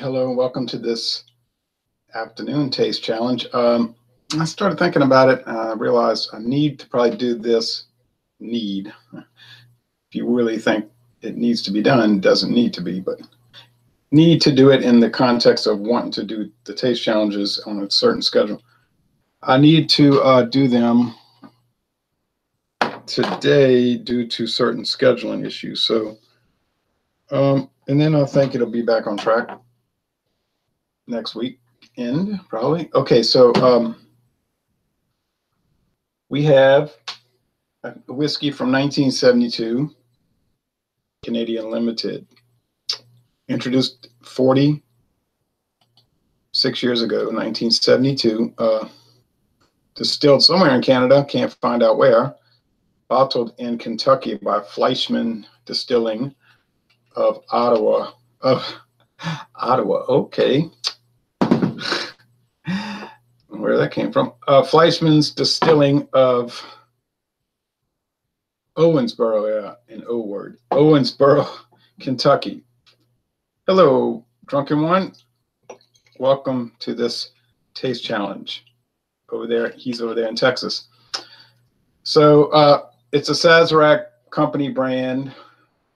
Hello and welcome to this afternoon taste challenge. I started thinking about it. I realized I need to probably do this. Need. If you really think it needs to be done, it doesn't need to be, but need to do it in the context of wanting to do the taste challenges on a certain schedule. I need to do them today due to certain scheduling issues. So, and then I think it'll be back on track next weekend, probably. Okay, so we have a whiskey from 1972, Canadian Limited, introduced 46 years ago, 1972, distilled somewhere in Canada, can't find out where, bottled in Kentucky by Fleischmann Distilling of Ottawa. Okay. Where that came from. Fleischmann's Distilling of Owensboro, yeah, in O word. Owensboro, Kentucky. Hello, drunken one. Welcome to this taste challenge. Over there, he's over there in Texas. So it's a Sazerac company brand.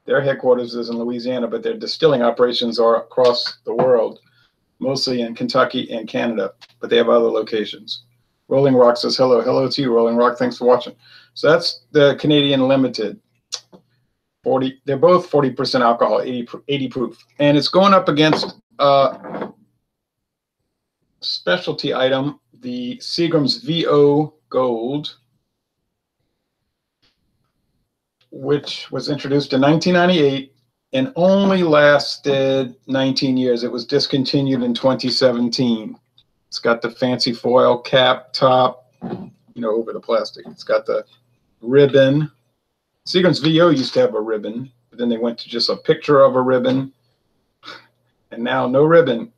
Their headquarters is in Louisiana, but their distilling operations are across the world, mostly in Kentucky and Canada, but they have other locations. Rolling Rock says hello. Hello to you, Rolling Rock. Thanks for watching. So that's the Canadian Limited. They're both 40% alcohol, 80 proof. And it's going up against a specialty item, the Seagram's VO Gold, which was introduced in 1998 and only lasted 19 years. It was discontinued in 2017. It's got the fancy foil cap top, over the plastic. It's got the ribbon. Seagram's VO used to have a ribbon, but then they went to just a picture of a ribbon, and now no ribbon.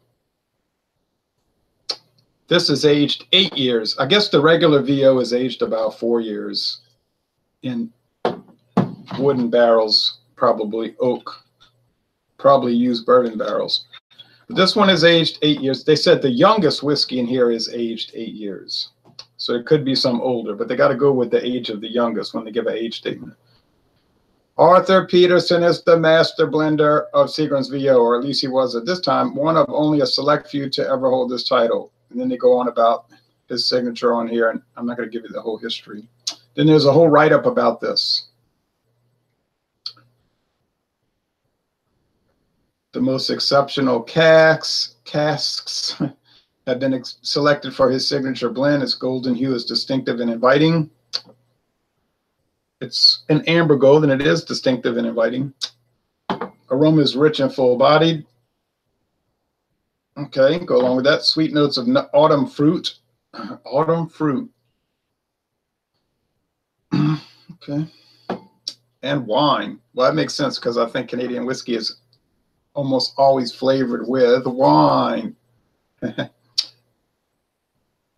This is aged 8 years. I guess the regular VO is aged about 4 years in wooden barrels, probably oak, probably used bourbon barrels. But this one is aged 8 years. They said the youngest whiskey in here is aged 8 years. So it could be some older, but they got to go with the age of the youngest when they give an age statement. Arthur Peterson is the master blender of Seagram's VO, or at least he was at this time, one of only a select few to ever hold this title. And then they go on about his signature on here, and I'm not going to give you the whole history. Then there's a whole write-up about this. The most exceptional casks have been selected for his signature blend. Its golden hue is distinctive and inviting. It's an amber gold, and it is distinctive and inviting. Aroma is rich and full-bodied. Okay, go along with that. Sweet notes of autumn fruit. Autumn fruit. Okay. And wine. Well, that makes sense because I think Canadian whiskey is almost always flavored with wine.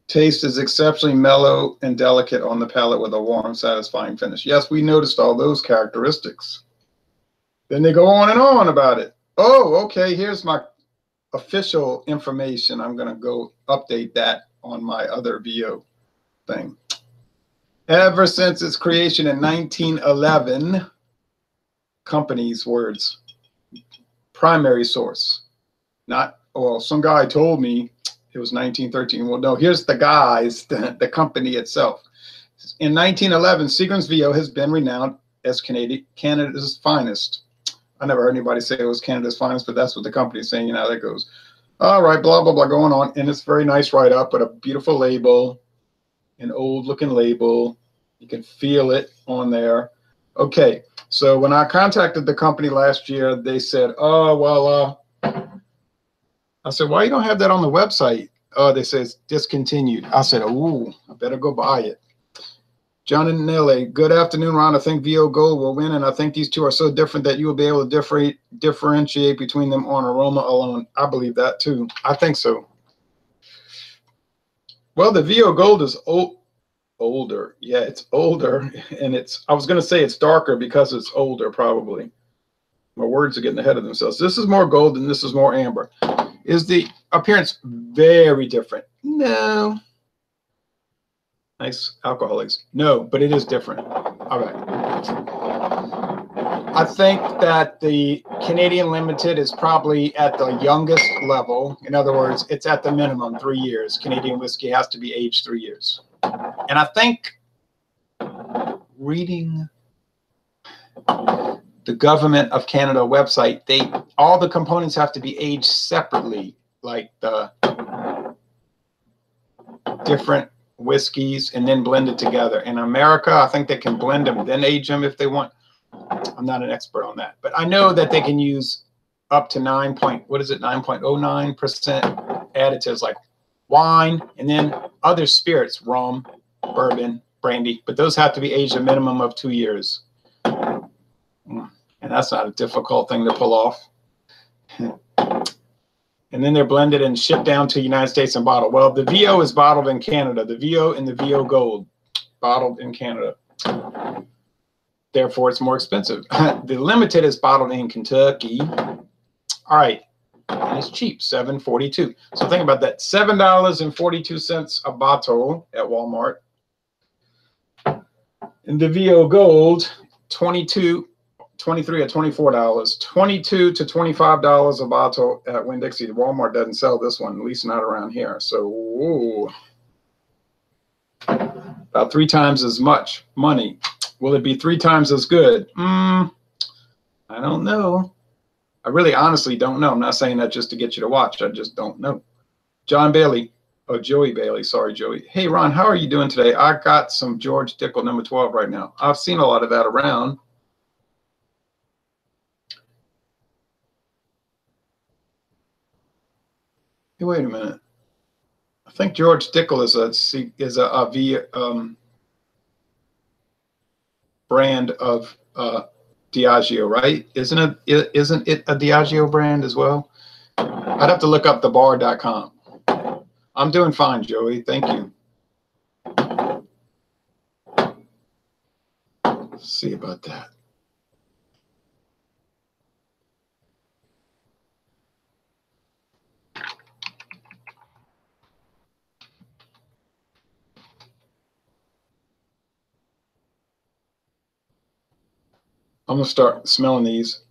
Taste is exceptionally mellow and delicate on the palate with a warm, satisfying finish. Yes, we noticed all those characteristics. Then they go on and on about it. Oh, okay, here's my official information. I'm going to go update that on my other VO thing. Ever since its creation in 1911, company's words, primary source, not, well, some guy told me it was 1913. Well, no, here's the guys, the company itself. In 1911, Seagram's VO has been renowned as Canada's finest. I never heard anybody say it was Canada's finest, but that's what the company is saying. You know how that goes. All right, blah, blah, blah, going on. And it's very nice write-up with a beautiful label, an old-looking label. You can feel it on there. Okay, so when I contacted the company last year, they said, oh, well, I said, why you don't have that on the website? They said it's discontinued. I said, ooh, I better go buy it. John and Nelly, good afternoon, Ron. I think VO Gold will win, and I think these two are so different that you will be able to differentiate between them on aroma alone. I believe that too. I think so. Well, the VO Gold is older. Yeah, it's older, and I was going to say it's darker because it's older, probably. My words are getting ahead of themselves. This is more gold, and this is more amber. Is the appearance very different? No. Nice alcoholics. No, but it is different. All right. I think that the Canadian Limited is probably at the youngest level. In other words, it's at the minimum 3 years. Canadian whiskey has to be aged 3 years. And I think reading the Government of Canada website, all the components have to be aged separately, like the different whiskeys and then blended together. In America, I think they can blend them, then age them if they want. I'm not an expert on that, but I know that they can use up to 9.09% additives like wine and then other spirits, rum, bourbon, brandy, but those have to be aged a minimum of 2 years. And that's not a difficult thing to pull off. And then they're blended and shipped down to the United States and bottled. Well, the VO is bottled in Canada. The VO and the VO Gold, bottled in Canada. Therefore, it's more expensive. The Limited is bottled in Kentucky. All right. And it's cheap, $7.42. So think about that. $7.42 a bottle at Walmart. And the VO Gold, $23 or $24, $22 to $25 a bottle at Winn-Dixie. Walmart doesn't sell this one, at least not around here. So, ooh, about 3 times as much money. Will it be 3 times as good? I don't know. I really honestly don't know. I'm not saying that just to get you to watch. I just don't know. John Bailey, or Joey Bailey, sorry, Joey. Hey, Ron, how are you doing today? I got some George Dickel number 12 right now. I've seen a lot of that around. Hey, wait a minute. I think George Dickel is a brand of Diageo, right? Isn't it a Diageo brand as well? I'd have to look up thebar.com. I'm doing fine, Joey. Thank you. Let's see about that. I'm gonna start smelling these.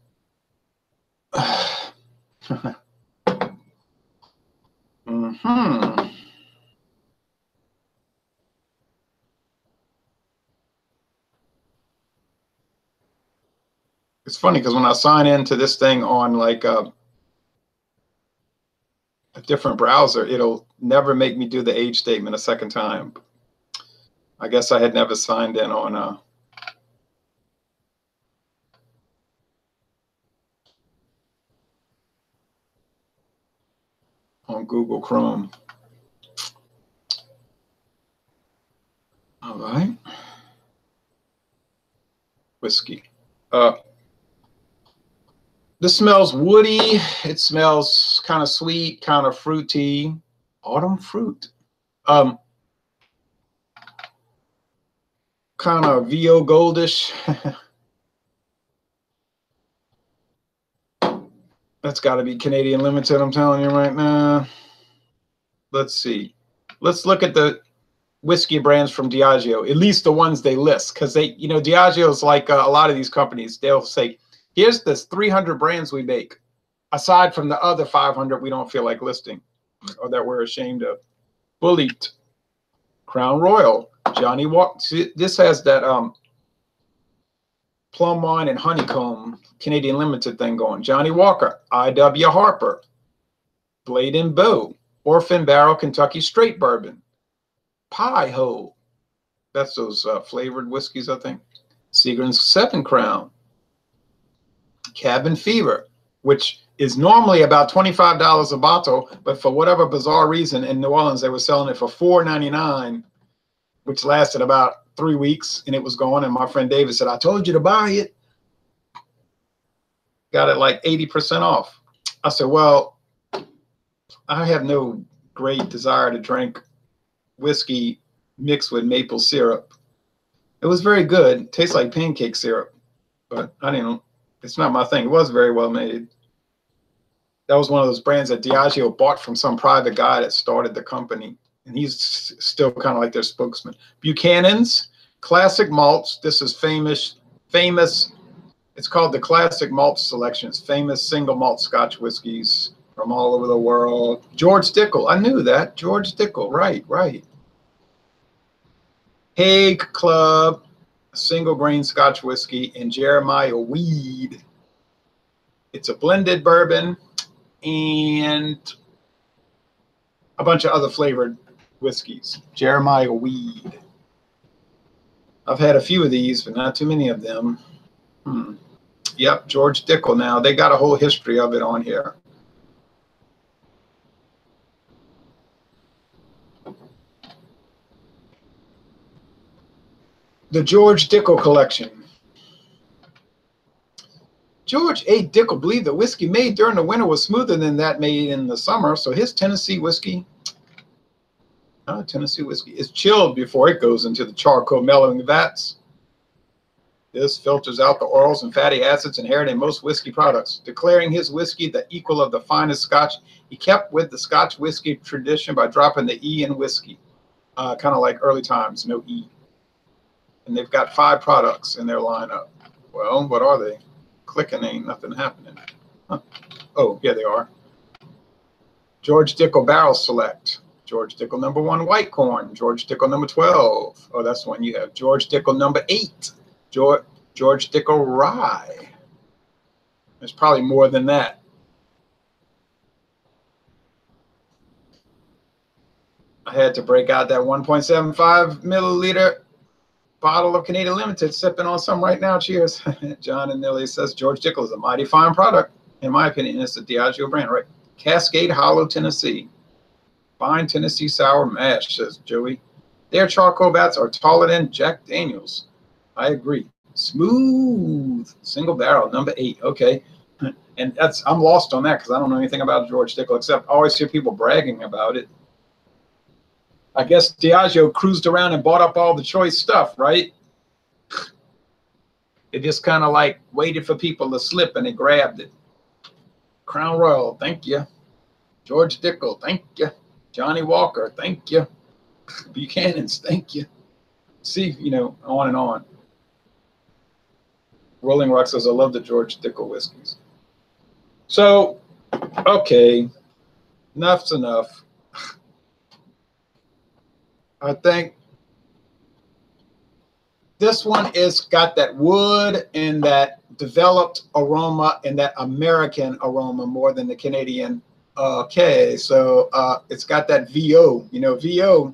It's funny because when I sign into this thing on like a different browser, it'll never make me do the age statement a second time. I guess I had never signed in on Google Chrome. All right. Whiskey. This smells woody. It smells kind of sweet, kind of fruity. Autumn fruit. Kind of VO goldish. That's got to be Canadian Limited, I'm telling you right now. Let's see. Let's look at the whiskey brands from Diageo, at least the ones they list, because they, you know, Diageo is like a lot of these companies. They'll say, here's this 300 brands we make, aside from the other 500 we don't feel like listing or that we're ashamed of. Bullitt, Crown Royal, Johnny Walker. This has that plum wine and honeycomb Canadian Limited thing going. Johnny Walker, I.W. Harper, Blade and Bow, Orphan Barrel Kentucky Straight Bourbon, Pie Ho. That's those flavored whiskeys, I think. Seagram's 7 Crown, Cabin Fever, which is normally about $25 a bottle, but for whatever bizarre reason in New Orleans, they were selling it for $4.99, which lasted about 3 weeks, and it was gone. And my friend David said, I told you to buy it. Got it like 80% off. I said, well, I have no great desire to drink whiskey mixed with maple syrup. It was very good. It tastes like pancake syrup, but I didn't know. It's not my thing. It was very well made. That was one of those brands that Diageo bought from some private guy that started the company. And he's still kind of like their spokesman. Buchanan's Classic Malts. This is famous. It's called the Classic Malt Selections. Famous single malt Scotch whiskeys from all over the world. George Dickel. I knew that. George Dickel. Right. Hague Club, single grain Scotch whiskey, and Jeremiah Weed. It's a blended bourbon and a bunch of other flavored whiskeys. Jeremiah Weed. I've had a few of these, but not too many of them. Yep, George Dickel. Now, they got a whole history of it on here. The George Dickel collection. George A. Dickel believed that whiskey made during the winter was smoother than that made in the summer, so his Tennessee whiskey is chilled before it goes into the charcoal mellowing vats. This filters out the oils and fatty acids inherent in most whiskey products, declaring his whiskey the equal of the finest Scotch. He kept with the Scotch whiskey tradition by dropping the E in whiskey, kind of like early times, no E. And they've got 5 products in their lineup. Well, what are they? Clicking, ain't nothing happening. Huh. Oh, yeah, they are. George Dickel Barrel Select. George Dickel number 1 White Corn. George Dickel number 12. Oh, that's the one you have. George Dickel number 8. George Dickel Rye. There's probably more than that. I had to break out that 1.75 milliliter bottle of Canadian Limited, sipping on some right now. Cheers. John and Nilly says George Dickel is a mighty fine product. In my opinion, it's a Diageo brand, right? Cascade Hollow, Tennessee. Fine Tennessee sour mash, says Joey. Their charcoal bats are taller than Jack Daniels. I agree. Smooth. Single barrel, number 8. Okay. And I'm lost on that because I don't know anything about George Dickel, except I always hear people bragging about it. I guess Diageo cruised around and bought up all the choice stuff, right? It just kind of like waited for people to slip and they grabbed it. Crown Royal, thank you. George Dickel, thank you. Johnny Walker, thank you. Buchanan's, thank you. See, on and on. Rolling Rock says, I love the George Dickel whiskeys. So, okay, enough's enough. I think this one is got that wood and that developed aroma and that American aroma more than the Canadian. Okay, so it's got that VO. VO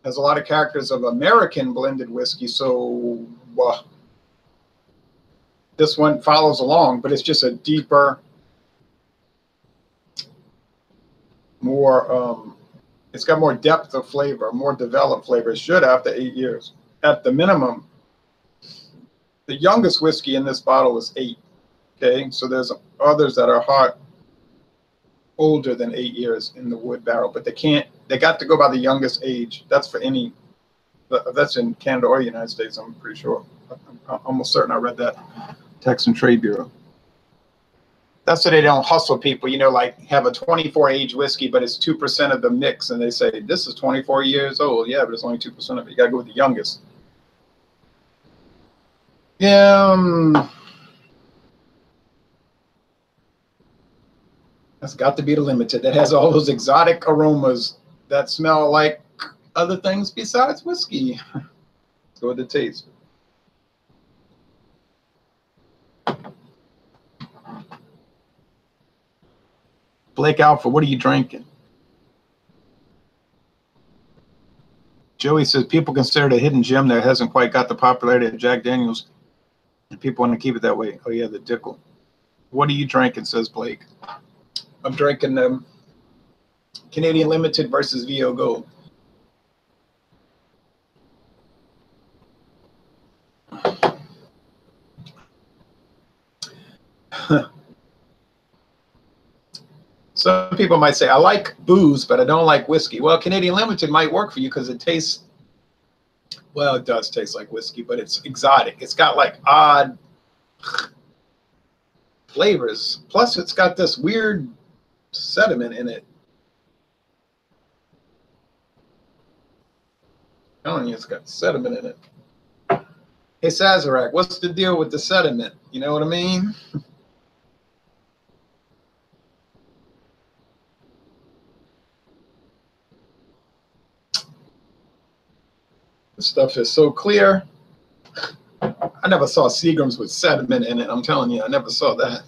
has a lot of characters of American blended whiskey, so this one follows along, but it's just a deeper, more, it's got more depth of flavor, more developed flavor. It should after 8 years. At the minimum, the youngest whiskey in this bottle is 8. Okay, so there's others that are older than 8 years in the wood barrel, but they got to go by the youngest age. That's for that's in Canada or the United States, I'm pretty sure. I'm almost certain I read that. Tax and Trade Bureau. That's so they don't hustle people, like have a 24 age whiskey, but it's 2% of the mix. And they say, this is 24 years old. Yeah, but it's only 2% of it. You got to go with the youngest. Yeah. That's got to be the limited. That has all those exotic aromas that smell like other things besides whiskey. Let's go with the taste. Blake Alpha, what are you drinking? Joey says people consider it a hidden gem that hasn't quite got the popularity of Jack Daniels, and people want to keep it that way. Oh yeah, the Dickel. What are you drinking? Says Blake. I'm drinking Canadian Limited versus VO Gold. Some people might say, I like booze, but I don't like whiskey. Well, Canadian Limited might work for you because it tastes, well, it does taste like whiskey, but it's exotic. It's got like odd, flavors. Plus, it's got this weird sediment in it. I'm telling you, it's got sediment in it. Hey, Sazerac, what's the deal with the sediment? You know what I mean? The stuff is so clear. I never saw Seagrams with sediment in it. I'm telling you, I never saw that.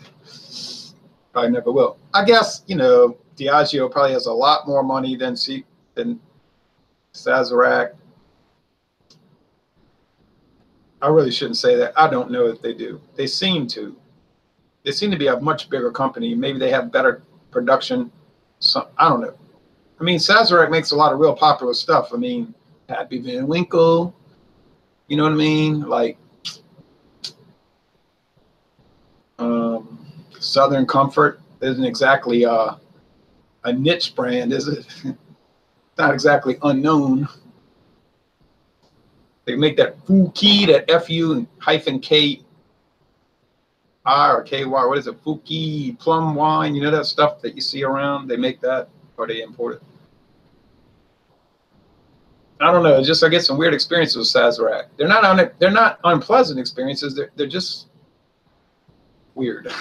Probably never will. I guess, you know, Diageo probably has a lot more money than Sazerac. I really shouldn't say that. I don't know if they do. They seem to. They seem to be a much bigger company. Maybe they have better production. I don't know. I mean, Sazerac makes a lot of real popular stuff. I mean, Happy Van Winkle. You know what I mean? Like Southern Comfort isn't exactly a niche brand, is it? Not exactly unknown. They make that Fuki, that F-U-K-I or K-Y, what is it? Fuki plum wine, you know that stuff that you see around? They make that, or they import it. I don't know. It's just I get some weird experiences with Sazerac. They're not unpleasant experiences. They're just weird.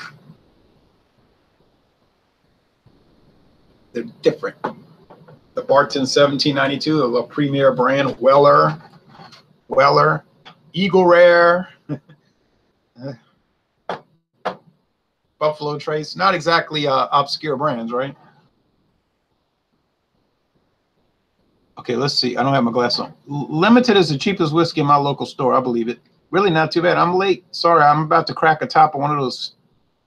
They're different. The Barton 1792, a premier brand, Weller, Eagle Rare, Buffalo Trace. Not exactly obscure brands, right? Okay, let's see. I don't have my glass on. Limited is the cheapest whiskey in my local store. I believe it. Really not too bad. I'm late. Sorry, I'm about to crack a top of one of those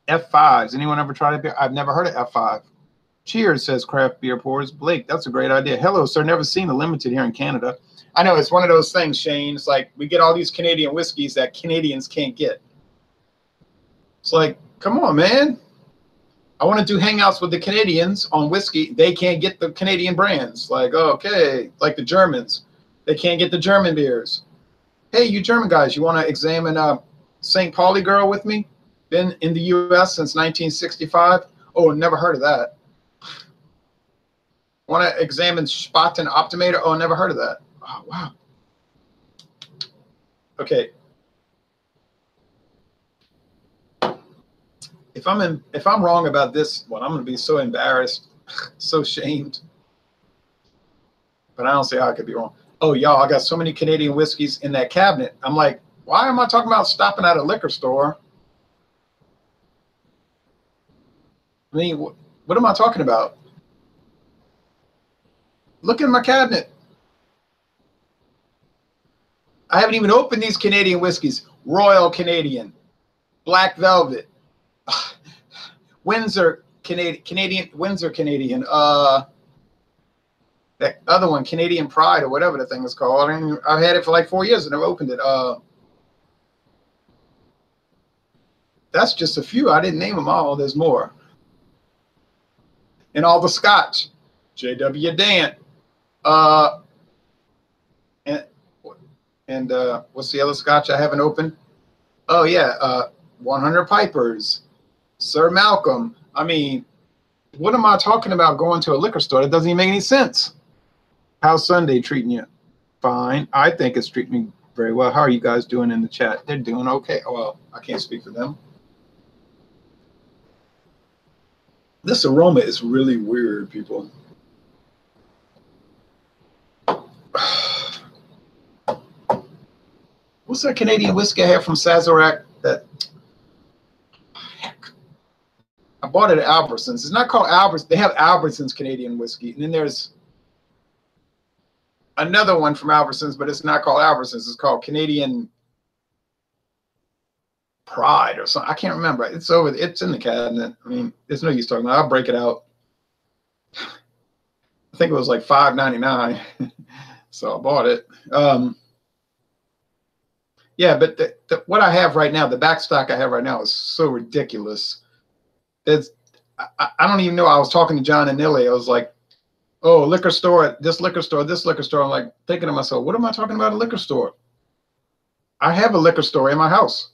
F5s. Anyone ever tried it? I've never heard of F5. Cheers, says Craft Beer Pours. Blake, that's a great idea. Hello, sir. Never seen a limited here in Canada. I know it's one of those things, Shane. It's like we get all these Canadian whiskeys that Canadians can't get. It's like, come on, man. I want to do hangouts with the Canadians on whiskey. They can't get the Canadian brands. Like, okay, like the Germans. They can't get the German beers. Hey, you German guys, you want to examine St. Pauli Girl with me? Been in the U.S. since 1965? Oh, never heard of that. Want to examine Spaten Optimator? Oh, never heard of that. Oh, wow. Okay. If I'm wrong about this one, I'm going to be so embarrassed, so shamed. But I don't see how I could be wrong. Oh, y'all, I got so many Canadian whiskeys in that cabinet. I'm like, why am I talking about stopping at a liquor store? I mean, what am I talking about? Look in my cabinet. I haven't even opened these Canadian whiskeys. Royal Canadian, Black Velvet, Windsor Canadian, Windsor Canadian, that other one, Canadian Pride or whatever the thing is called. I've had it for like 4 years and never opened it. That's just a few. I didn't name them all. There's more. And all the Scotch, J.W. Dant. And what's the other Scotch I haven't opened? Oh yeah, 100 Pipers, Sir Malcolm. I mean, what am I talking about going to a liquor store? That doesn't even make any sense. How's Sunday treating you? Fine. I think it's treating me very well. How are you guys doing in the chat? They're doing okay. Well, I can't speak for them. This aroma is really weird, people. What's that Canadian whiskey I have from Sazerac? That, heck, I bought it at Albertsons. It's not called Albertsons. They have Albertsons Canadian whiskey, and then there's another one from Albertsons, but it's not called Albertsons. It's called Canadian Pride or something. I can't remember. It's over. It's in the cabinet. I mean, there's no use talking about it. I'll break it out. I think it was like $5.99, so I bought it. Yeah, but what I have right now, the back stock I have right now is so ridiculous. I don't even know. I was talking to John and Nilly. I was like, oh, liquor store, this liquor store, this liquor store. I'm like thinking to myself, what am I talking about a liquor store? I have a liquor store in my house.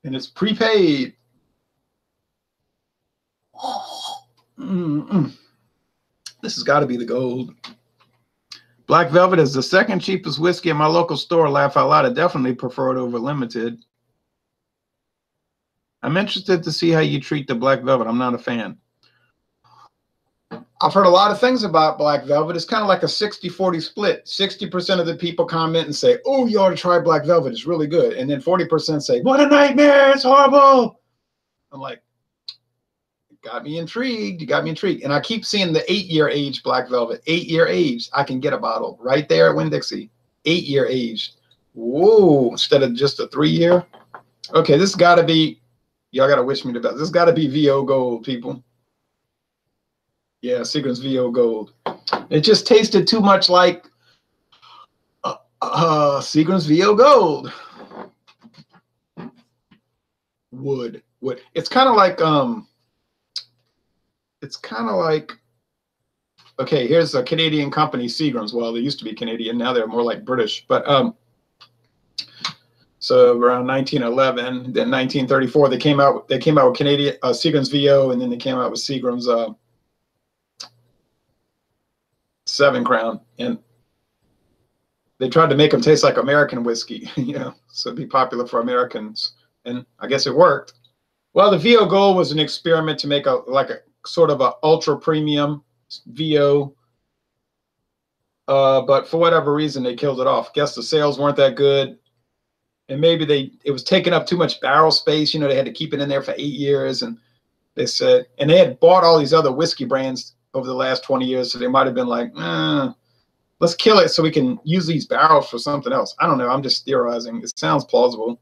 And it's prepaid. This has got to be the gold. Black Velvet is the second cheapest whiskey in my local store. Laugh out loud. I definitely prefer it over limited. I'm interested to see how you treat the Black Velvet. I'm not a fan. I've heard a lot of things about Black Velvet. It's kind of like a 60-40 split. 60% of the people comment and say, oh, you ought to try Black Velvet. It's really good. And then 40% say, what a nightmare. It's horrible. I'm like, got me intrigued. You got me intrigued. And I keep seeing the 8-year age Black Velvet. 8-year age. I can get a bottle right there at Winn-Dixie. 8-year aged. Whoa. Instead of just a 3-year. Okay, this got to be, y'all got to wish me the best. This got to be VO Gold, people. Yeah, Seagram's VO Gold. It just tasted too much like Seagram's VO Gold. Wood. It's kind of like okay, here's a Canadian company, Seagram's. Well, they used to be Canadian, now they're more like British. But so around 1911, then 1934, they came out with Canadian Seagram's VO, and then they came out with Seagram's 7 Crown, and they tried to make them taste like American whiskey, you know, so it'd be popular for Americans, and I guess it worked. Well, the VO Gold was an experiment to make a sort of a ultra premium VO, but for whatever reason they killed it off. I guess the sales weren't that good, and maybe it was taking up too much barrel space. You know, they had to keep it in there for 8 years, and they said, and they had bought all these other whiskey brands over the last 20 years, so they might have been like, let's kill it so we can use these barrels for something else. I don't know. I'm just theorizing. It sounds plausible.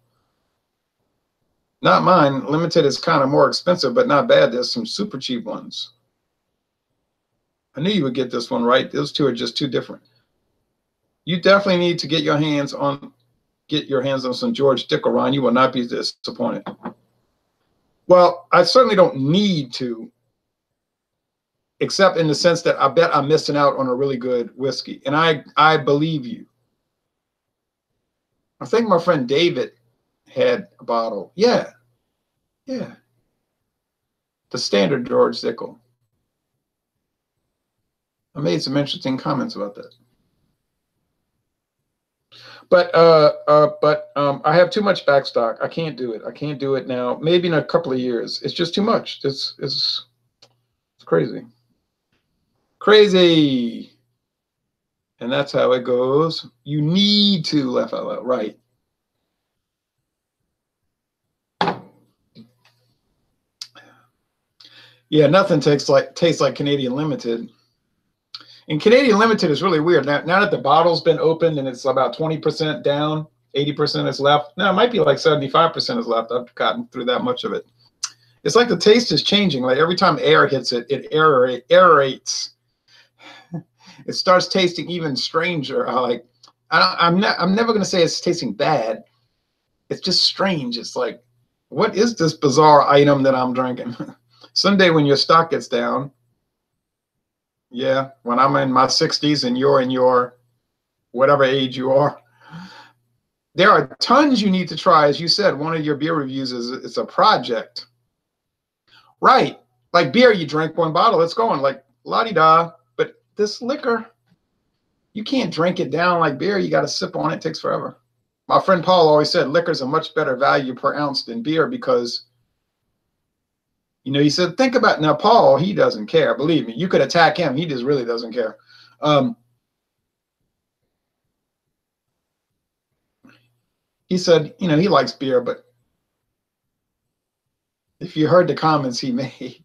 Not mine. Limited is kind of more expensive, but not bad. There's some super cheap ones. I knew you would get this one right. Those two are just too different. You definitely need to get your hands on some George Dickelron. You will not be disappointed. Well, I certainly don't need to, except in the sense that I bet I'm missing out on a really good whiskey. And I believe you. I think my friend David had a bottle. Yeah. The standard George Dickel. I made some interesting comments about that. But I have too much backstock. I can't do it. I can't do it now. Maybe in a couple of years. It's just too much. It's crazy. Crazy. And that's how it goes. You need to laugh out loud, right? Yeah, nothing tastes like Canadian Limited. And Canadian Limited is really weird. Now that the bottle's been opened and it's about 20% down, 80% is left. No, it might be like 75% is left. I've gotten through that much of it. It's like the taste is changing. Like every time air hits it, it aerates. It starts tasting even stranger. I'm never going to say it's tasting bad. It's just strange. It's like, what is this bizarre item that I'm drinking? Someday when your stock gets down, yeah, when I'm in my 60s and you're in your whatever age you are, there are tons you need to try. As you said, one of your beer reviews is it's a project. Right. Like beer, you drink one bottle, it's going like la-di-da. But this liquor, you can't drink it down like beer. You got to sip on it. It takes forever. My friend Paul always said liquor's a much better value per ounce than beer because, you know, he said, think about, now Paul, he doesn't care. Believe me, you could attack him. He just really doesn't care. He said, you know, he likes beer, but if you heard the comments he made,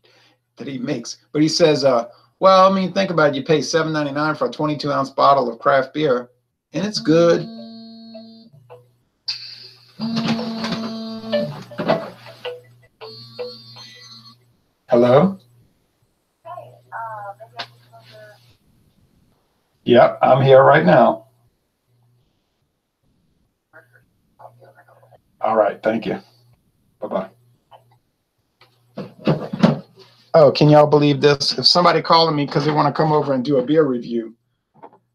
that he makes, but he says, well, I mean, think about it. You pay $7.99 for a 22-ounce bottle of craft beer, and it's good. Hello? Yep, I'm here right now. All right, thank you. Bye-bye. Oh, can y'all believe this? If somebody calling me because they want to come over and do a beer review,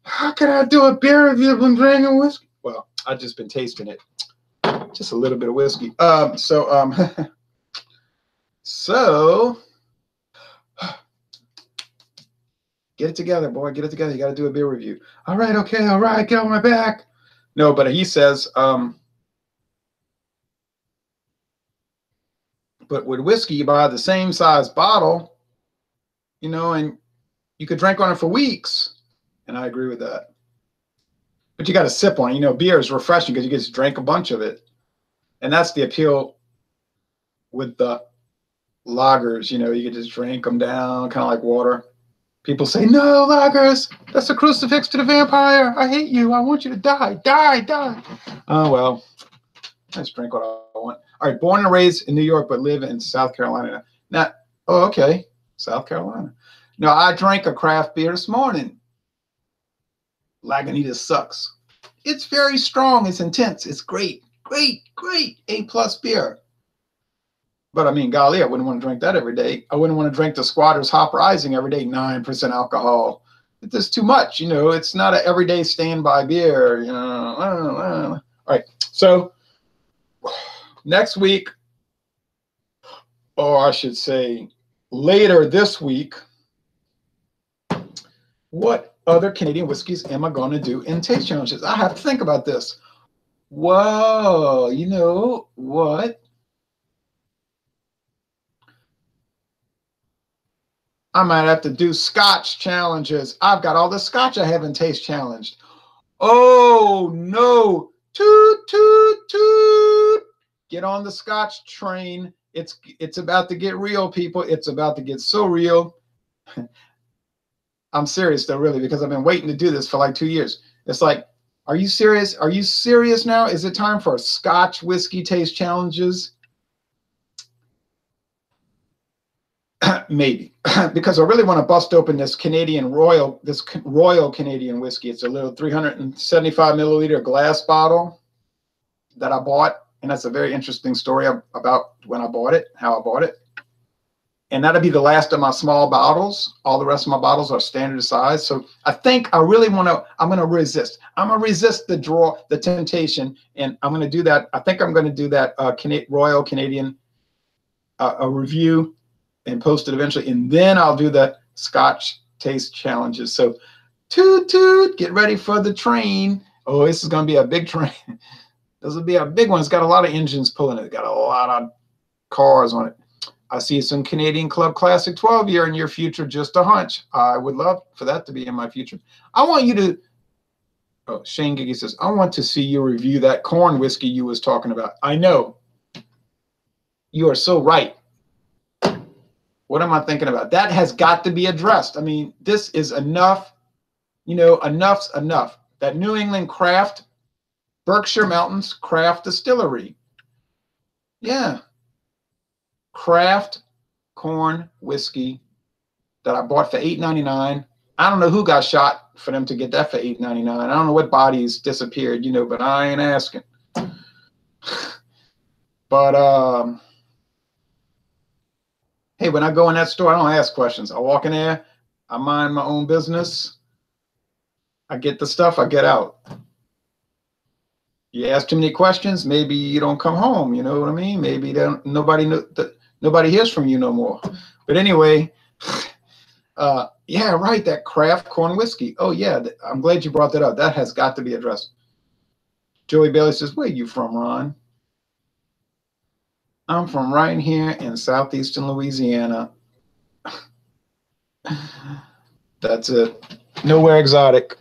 how can I do a beer review when drinking whiskey? Well, I've just been tasting it. Just a little bit of whiskey. So Get it together, boy. Get it together. You got to do a beer review. All right, okay, all right. Get on my back. No, but he says, but with whiskey, you buy the same size bottle, and you could drink on it for weeks. And I agree with that. But you got to sip on it. Beer is refreshing because you get to drink a bunch of it. And that's the appeal with the lagers. You can just drink them down, kind of like water. People say, no, lagers, that's a crucifix to the vampire. I hate you. I want you to die. Die, die. Oh, well, I just drink what I want. All right, born and raised in New York, but live in South Carolina. Now, oh, okay, South Carolina. Now, I drank a craft beer this morning. Lagunitas sucks. It's very strong. It's intense. It's great, great, great. A+ beer. But I mean, golly, I wouldn't want to drink that every day. I wouldn't want to drink the Squatter's Hop Rising every day, 9% alcohol. It's just too much, It's not an everyday standby beer, All right, so next week, or I should say later this week, what other Canadian whiskeys am I going to do in taste challenges? I have to think about this. Whoa, you know what? I might have to do Scotch challenges. I've got all the Scotch I haven't taste challenged. Oh, no. Toot, toot, toot. Get on the Scotch train. It's about to get real, people. It's about to get so real. I'm serious, though, really, because I've been waiting to do this for like 2 years. It's like, are you serious? Are you serious now? Is it time for Scotch whiskey taste challenges? Maybe, because I really want to bust open this Royal Canadian whiskey. It's a little 375 milliliter glass bottle that I bought, and that's a very interesting story about when I bought it, how I bought it. And that'll be the last of my small bottles. All the rest of my bottles are standard size. So I think I really want to. I'm going to resist. I'm going to resist the temptation, and I'm going to do that. I think I'm going to do that Royal Canadian a review and post it eventually, and then I'll do the Scotch taste challenges. So toot toot, get ready for the train. Oh, this is going to be a big train. This will be a big one. It's got a lot of engines pulling it. It's got a lot of cars on it. I see some Canadian Club Classic 12 year in your future, just a hunch. I would love for that to be in my future. I want you to, oh, Shane Giggy says, I want to see you review that corn whiskey you was talking about. I know. You are so right. What am I thinking about? That has got to be addressed. I mean, this is enough. Enough's enough. That New England craft, Berkshire Mountains craft distillery. Yeah. Craft corn whiskey that I bought for $8.99. I don't know who got shot for them to get that for $8.99. I don't know what bodies disappeared, but I ain't asking. But hey, when I go in that store, I don't ask questions. I walk in there, I mind my own business. I get the stuff, I get out. You ask too many questions, maybe you don't come home. You know what I mean? Maybe nobody hears from you no more. But anyway, yeah, right, that craft corn whiskey. Oh, yeah, I'm glad you brought that up. That has got to be addressed. Joey Bailey says, where are you from, Ron? I'm from right here in southeastern Louisiana. That's it. Nowhere exotic.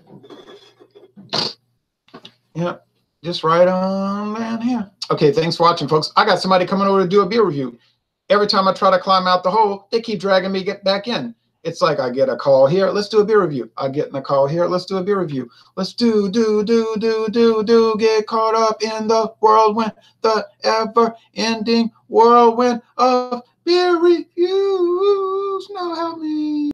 Yep, just right on down here. Okay, thanks for watching, folks. I got somebody coming over to do a beer review. Every time I try to climb out the hole, they keep dragging me back in. It's like I get a call here, let's do a beer review. I get in a call here, let's do a beer review. Let's do, get caught up in the whirlwind, the ever-ending whirlwind of beer reviews. Now help me.